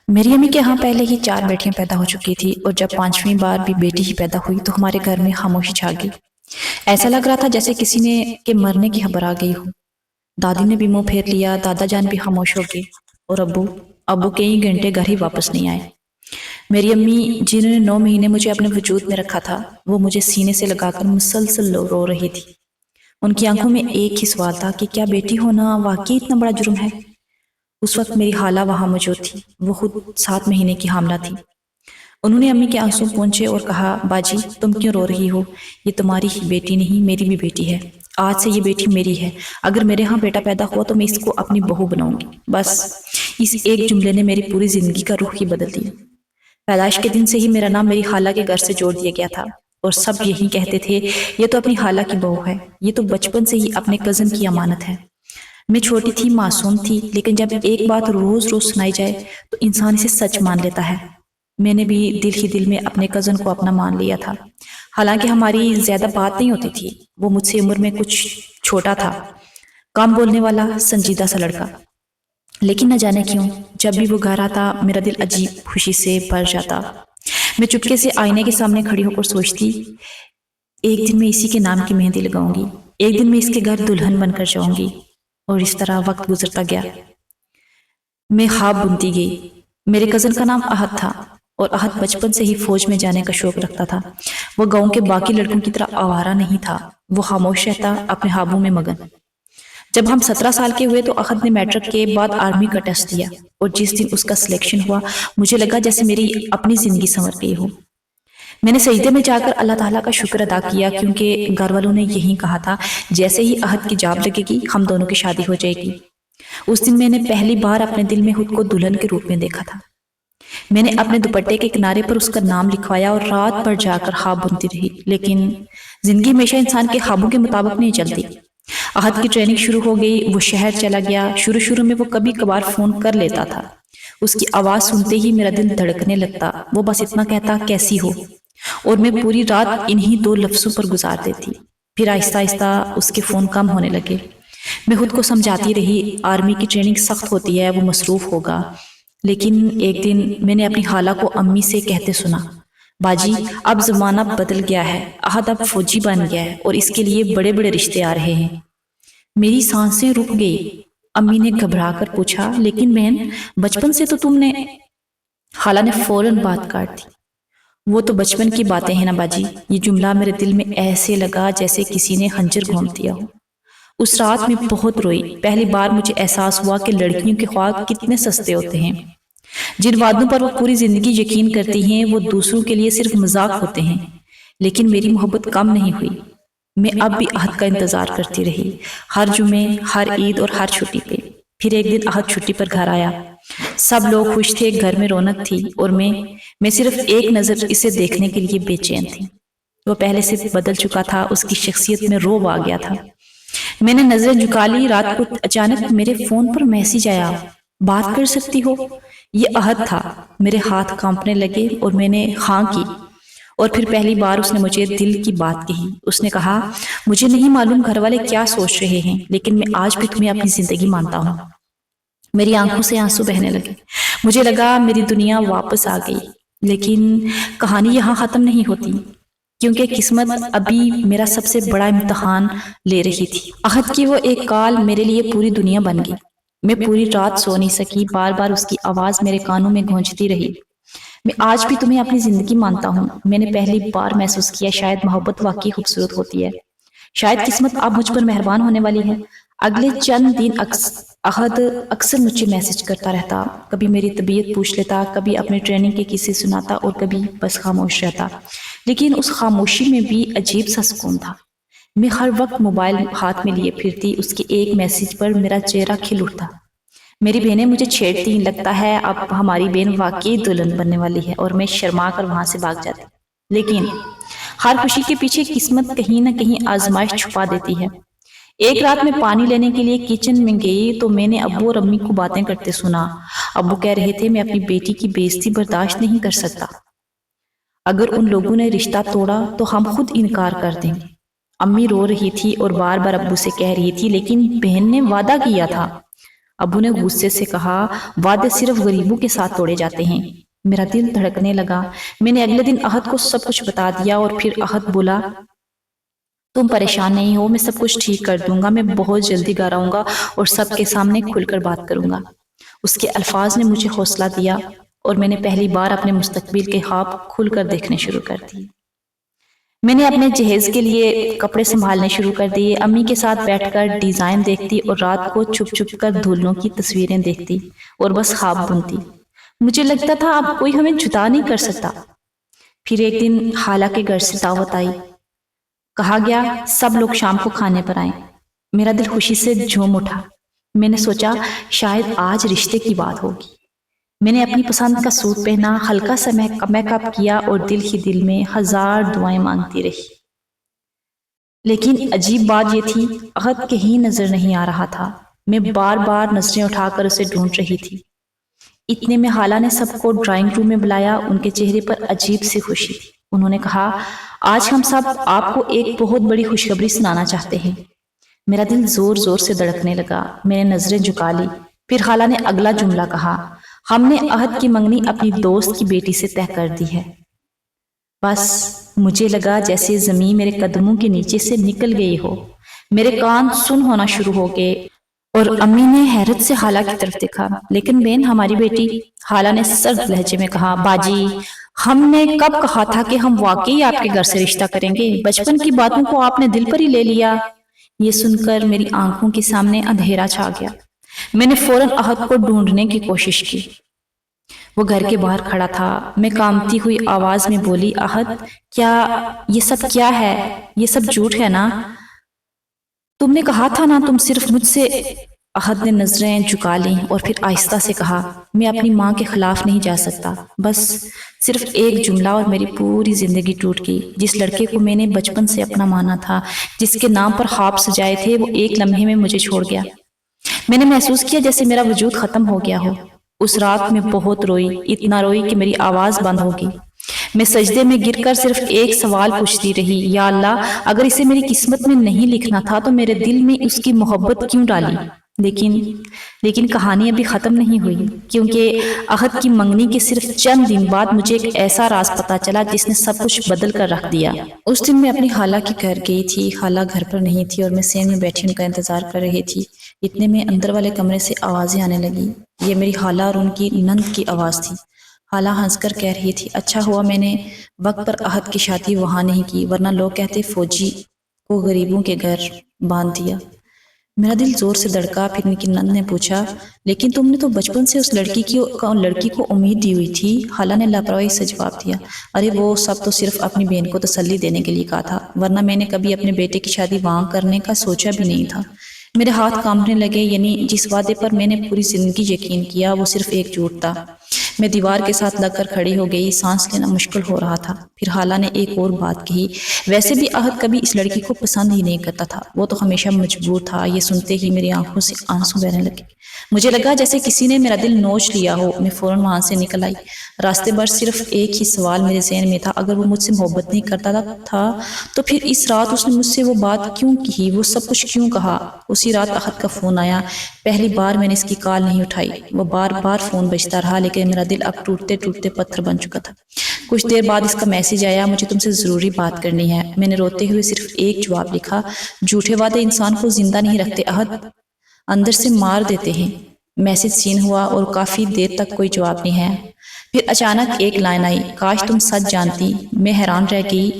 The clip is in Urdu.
میری امی کے ہاں پہلے ہی 4 بیٹیاں پیدا ہو چکی تھی اور جب 5ویں بار بھی بیٹی ہی پیدا ہوئی تو ہمارے گھر میں خاموشی چھا گئی۔ ایسا لگ رہا تھا جیسے کسی نے کے مرنے کی خبر آ گئی ہو۔ دادی نے بھی منہ پھیر لیا، دادا جان بھی خاموش ہو گئے اور ابو کئی گھنٹے گھر ہی واپس نہیں آئے۔ میری امی جنہوں نے 9 مہینے مجھے اپنے وجود میں رکھا تھا، وہ مجھے سینے سے لگا کر مسلسل رو رہی تھی۔ ان کی آنکھوں میں ایک ہی سوال تھا کہ کیا بیٹی ہونا واقعی اتنا بڑا جرم ہے؟ اس وقت میری خالہ وہاں موجود تھی، وہ خود 7 مہینے کی حاملہ تھی۔ انہوں نے امی کے آنسو پونچھے اور کہا، باجی تم کیوں رو رہی ہو؟ یہ تمہاری ہی بیٹی نہیں، میری بھی بیٹی ہے۔ آج سے یہ بیٹی میری ہے۔ اگر میرے ہاں بیٹا پیدا ہوا تو میں اس کو اپنی بہو بناؤں گی۔ بس اس ایک جملے نے میری پوری زندگی کا رخ ہی بدل دیا۔ پیدائش کے دن سے ہی میرا نام میری خالہ کے گھر سے جوڑ دیا گیا تھا اور سب یہی کہتے تھے، یہ تو اپنی خالہ کی بہو ہے، یہ تو بچپن سے ہی اپنے کزن کی امانت ہے۔ میں چھوٹی تھی، معصوم تھی، لیکن جب ایک بات روز روز سنائی جائے تو انسان اسے سچ مان لیتا ہے۔ میں نے بھی دل ہی دل میں اپنے کزن کو اپنا مان لیا تھا۔ حالانکہ ہماری زیادہ بات نہیں ہوتی تھی، وہ مجھ سے عمر میں کچھ چھوٹا تھا، کم بولنے والا، سنجیدہ سا لڑکا۔ لیکن نہ جانے کیوں جب بھی وہ گھر آتا میرا دل عجیب خوشی سے بھر جاتا۔ میں چپکے سے آئینے کے سامنے کھڑی ہو کر سوچتی، ایک دن میں اسی کے نام کی مہندی لگاؤں گی، ایک دن میں اس کے گھر دلہن بن کر جاؤں گی۔ اور اس طرح وقت گزرتا گیا، میں خواب بنتی گئی۔ میرے کزن کا نام احد تھا اور احد بچپن سے ہی فوج میں جانے کا شوق رکھتا تھا۔ وہ گاؤں کے باقی لڑکوں کی طرح آوارہ نہیں تھا، وہ خاموش رہتا، اپنے خوابوں میں مگن۔ جب ہم 17 سال کے ہوئے تو احد نے میٹرک کے بعد آرمی کا ٹیسٹ دیا اور جس دن اس کا سلیکشن ہوا مجھے لگا جیسے میری اپنی زندگی سنور گئی ہو۔ میں نے سجدے میں جا کر اللہ تعالیٰ کا شکر ادا کیا، کیونکہ گھر والوں نے یہی کہا تھا جیسے ہی احد کی جاب لگے گی ہم دونوں کی شادی ہو جائے گی۔ اس دن میں نے پہلی بار اپنے دل میں خود کو دلہن کے روپ میں دیکھا تھا۔ میں نے اپنے دوپٹے کے کنارے پر اس کا نام لکھوایا اور رات بھر جا کر خواب بنتی رہی، لیکن زندگی ہمیشہ انسان کے خوابوں کے مطابق نہیں چلتی۔ احد کی ٹریننگ شروع ہو گئی، وہ شہر چلا گیا۔ شروع میں وہ کبھی کبھار فون کر لیتا تھا، اس کی آواز سنتے ہی میرا دل دھڑکنے لگتا۔ وہ بس اتنا کہتا، کیسی ہو؟ اور میں پوری رات انہی 2 لفظوں پر گزار دیتی۔ پھر آہستہ آہستہ اس کے فون کم ہونے لگے۔ میں خود کو سمجھاتی رہی، آرمی کی ٹریننگ سخت ہوتی ہے، وہ مصروف ہوگا۔ لیکن ایک دن میں نے اپنی خالہ کو امی سے کہتے سنا، باجی اب زمانہ بدل گیا ہے، احد اب فوجی بن گیا ہے اور اس کے لیے بڑے بڑے رشتے آ رہے ہیں۔ میری سانسیں رک گئی۔ امی نے گھبرا کر پوچھا، لیکن بہن بچپن سے تو تم نے… خالہ نے فوراً بات کاٹ دی۔ وہ تو بچپن کی باتیں ہیں نا باجی۔ یہ جملہ میرے دل میں ایسے لگا جیسے کسی نے خنجر گھونپ دیا ہو۔ اس رات میں بہت روئی۔ پہلی بار مجھے احساس ہوا کہ لڑکیوں کے خواب کتنے سستے ہوتے ہیں۔ جن وعدوں پر وہ پوری زندگی یقین کرتی ہیں وہ دوسروں کے لیے صرف مذاق ہوتے ہیں۔ لیکن میری محبت کم نہیں ہوئی۔ میں اب بھی احد کا انتظار کرتی رہی، ہر جمعے، ہر عید اور ہر چھٹی پہ۔ پھر ایک دن احد چھٹی پر گھر آیا، سب لوگ خوش تھے، گھر میں رونق تھی اور میں صرف ایک نظر اسے دیکھنے کے لیے بے چین تھی۔ وہ پہلے سے بدل چکا تھا، اس کی شخصیت میں رعب آ گیا تھا۔ میں نے نظریں جھکا لی، رات کو اچانک میرے فون پر میسج آیا، بات کر سکتی ہو؟ یہ احد تھا۔ میرے ہاتھ کانپنے لگے اور میں نے ہاں کی۔ اور پھر پہلی بار اس نے مجھے دل کی بات کہی۔ اس نے کہا، مجھے نہیں معلوم گھر والے کیا سوچ رہے ہیں، لیکن میں آج بھی تمہیں اپنی زندگی مانتا ہوں۔ میری آنکھوں سے آنسو بہنے لگے۔ مجھے لگا میری دنیا واپس آ گئی۔ لیکن کہانی یہاں ختم نہیں ہوتی، کیونکہ قسمت ابھی میرا سب سے بڑا امتحان لے رہی تھی۔ احد کی وہ ایک کال میرے لیے پوری دنیا بن گئی۔ میں پوری رات سو نہیں سکی، بار بار اس کی آواز میرے کانوں میں گونجتی رہی، میں آج بھی تمہیں اپنی زندگی مانتا ہوں۔ میں نے پہلی بار محسوس کیا شاید محبت واقعی خوبصورت ہوتی ہے، شاید قسمت اب مجھ پر مہربان ہونے والی ہے۔ اگلے چند دن احد اکثر مجھے میسج کرتا رہتا، کبھی میری طبیعت پوچھ لیتا، کبھی اپنے ٹریننگ کے قصے سناتا اور کبھی بس خاموش رہتا۔ لیکن اس خاموشی میں بھی عجیب سا سکون تھا۔ میں ہر وقت موبائل ہاتھ میں لیے پھرتی، اس کے ایک میسج پر میرا چہرہ کھل اٹھتا۔ میری بہنیں مجھے چھیڑتی، لگتا ہے اب ہماری بہن واقعی دلہن بننے والی ہے، اور میں شرما کر وہاں سے بھاگ جاتی۔ لیکن ہر خوشی کے پیچھے قسمت کہیں نہ کہیں آزمائش چھپا دیتی ہے۔ ایک رات میں پانی لینے کے لیے کچن میں گئی تو میں نے ابو اور امی کو باتیں کرتے سنا۔ ابو کہہ رہے تھے، میں اپنی بیٹی کی بے عزتی برداشت نہیں کر سکتا، اگر ان لوگوں نے رشتہ توڑا تو ہم خود انکار کر دیں گے۔ امی رو رہی تھی اور بار بار ابو سے کہہ رہی تھی، لیکن بہن نے وعدہ کیا تھا۔ ابو نے غصے سے کہا وعدے صرف غریبوں کے ساتھ توڑے جاتے ہیں۔ میرا دل دھڑکنے لگا۔ میں نے اگلے دن احد کو سب کچھ بتا دیا اور پھر احد بولا تم پریشان نہیں ہو، میں سب کچھ ٹھیک کر دوں گا، میں بہت جلدی گھر آؤں گا اور سب کے سامنے کھل کر بات کروں گا۔ اس کے الفاظ نے مجھے حوصلہ دیا اور میں نے پہلی بار اپنے مستقبل کے خواب کھل کر دیکھنے شروع کر دیے۔ میں نے اپنے جہیز کے لیے کپڑے سنبھالنے شروع کر دیے، امی کے ساتھ بیٹھ کر ڈیزائن دیکھتی اور رات کو چھپ چھپ کر دلہنوں کی تصویریں دیکھتی اور بس خواب بنتی۔ مجھے لگتا تھا اب کوئی ہمیں جدا نہیں کر سکتا۔ پھر ایک دن خالہ کے گھر سے دعوت آئی، کہا گیا سب لوگ شام کو کھانے پر آئیں۔ میرا دل خوشی سے جھوم اٹھا۔ میں نے سوچا شاید آج رشتے کی بات ہوگی۔ میں نے اپنی پسند کا سوٹ پہنا، ہلکا سا میک اپ کیا اور دل ہی دل میں ہزار دعائیں مانگتی رہی۔ لیکن عجیب بات یہ تھی احد کہیں نظر نہیں آ رہا تھا۔ میں بار بار نظریں اٹھا کر اسے ڈھونڈ رہی تھی۔ اتنے میں خالہ نے سب کو ڈرائنگ روم میں بلایا۔ ان کے چہرے پر عجیب سی خوشی تھی۔ انہوں نے کہا آج ہم سب آپ کو ایک بہت بڑی خوشخبری سنانا چاہتے ہیں۔ میرا دل زور زور سے دھڑکنے لگا۔ میں نے نظریں جھکا لی۔ پھر خالہ نے اگلا جملہ کہا ہم نے احد کی منگنی اپنی دوست کی بیٹی سے طے کر دی ہے۔ بس مجھے لگا جیسے زمین میرے قدموں کے نیچے سے نکل گئی ہو۔ میرے کان سن ہونا شروع ہو گئے اور امی نے حیرت سے خالہ کی طرف دیکھا۔ لیکن بہن ہماری بیٹی، خالہ نے سرد لہجے میں کہا باجی ہم نے کب کہا تھا کہ ہم واقعی آپ کے گھر سے رشتہ کریں گے؟ بچپن کی باتوں کو آپ نے دل پر ہی لے لیا۔ یہ سن کر میری آنکھوں کے سامنے اندھیرا چھا گیا۔ میں نے فوراً احد کو ڈھونڈنے کی کوشش کی۔ وہ گھر کے باہر کھڑا تھا۔ میں کانپتی ہوئی آواز میں بولی احد کیا یہ سب کیا ہے؟ یہ سب جھوٹ ہے نا؟ تم نے کہا تھا نا تم صرف مجھ سے۔ احد نے نظریں جھکا لیں اور پھر آہستہ سے کہا میں اپنی ماں کے خلاف نہیں جا سکتا۔ بس صرف ایک جملہ اور میری پوری زندگی ٹوٹ گئی۔ جس لڑکے کو میں نے بچپن سے اپنا مانا تھا، جس کے نام پر خواب سجائے تھے، وہ ایک لمحے میں مجھے چھوڑ گیا۔ میں نے محسوس کیا جیسے میرا وجود ختم ہو گیا ہو۔ اس رات میں بہت روئی، اتنا روئی کہ میری آواز بند ہو گئی۔ میں سجدے میں گر کر صرف ایک سوال پوچھتی رہی، یا اللہ اگر اسے میری قسمت میں نہیں لکھنا تھا تو میرے دل میں اس کی محبت کیوں ڈالی؟ لیکن کہانی ابھی ختم نہیں ہوئی، کیونکہ احد کی منگنی کے صرف چند دن بعد مجھے ایک ایسا راز پتا چلا جس نے سب کچھ بدل کر رکھ دیا۔ اس دن میں اپنی خالہ کے گھر گئی تھی۔ خالہ گھر پر نہیں تھی اور میں سین میں بیٹھی ان کا انتظار کر رہی تھی۔ اتنے میں اندر والے کمرے سے آوازیں آنے لگی۔ یہ میری خالہ اور ان کی نند کی آواز تھی۔ خالہ ہنس کر کہہ رہی تھی اچھا ہوا میں نے وقت پر احد کی شادی وہاں نہیں کی، ورنہ لوگ کہتے فوجی کو غریبوں کے گھر باندھ دیا۔ میرا دل زور سے دھڑکا۔ پھر ان کی نند نے پوچھا لیکن تم نے تو بچپن سے اس لڑکی کو امید دی ہوئی تھی۔ خالہ نے لاپرواہی سے جواب دیا ارے وہ سب تو صرف اپنی بہن کو تسلی دینے کے لیے کہا تھا، ورنہ میں نے کبھی اپنے بیٹے کی شادی وہاں کرنے کا سوچا بھی نہیں تھا۔ میرے ہاتھ کانپنے لگے، یعنی جس وعدے پر میں نے پوری زندگی یقین کیا وہ صرف ایک جھوٹ تھا۔ میں دیوار کے ساتھ لگ کر کھڑی ہو گئی، سانس لینا مشکل ہو رہا تھا۔ پھر خالہ نے ایک اور بات کہی، ویسے بھی احد کبھی اس لڑکی کو پسند ہی نہیں کرتا تھا، وہ تو ہمیشہ مجبور تھا۔ یہ سنتے ہی میری آنکھوں سے آنسو بہنے لگے۔ مجھے لگا جیسے کسی نے میرا دل نوچ لیا ہو۔ میں فوراً وہاں سے نکل آئی۔ راستے بھر صرف ایک ہی سوال میرے ذہن میں تھا، اگر وہ مجھ سے محبت نہیں کرتا تھا تو پھر اس رات اس نے مجھ سے وہ بات کیوں کی، وہ سب کچھ کیوں کہا؟ اسی رات احد کا فون آیا۔ پہلی بار میں نے اس کی کال نہیں اٹھائی۔ وہ بار بار فون بجتا رہا، لیکن میرا دل اب ٹوٹتے ٹوٹتے پتھر بن چکا تھا۔ کچھ دیر بعد اس کا میسج آیا، مجھے تم سے ضروری بات کرنی ہے۔ میں نے روتے ہوئے صرف ایک جواب لکھا، جھوٹے وعدے انسان کو زندہ نہیں رکھتے احد، اندر سے مار دیتے ہیں۔ میسج سین ہوا اور کافی دیر تک کوئی جواب نہیں ہے۔ پھر اچانک ایک لائن آئی، کاش تم سچ جانتی۔ میں حیران رہ گئی۔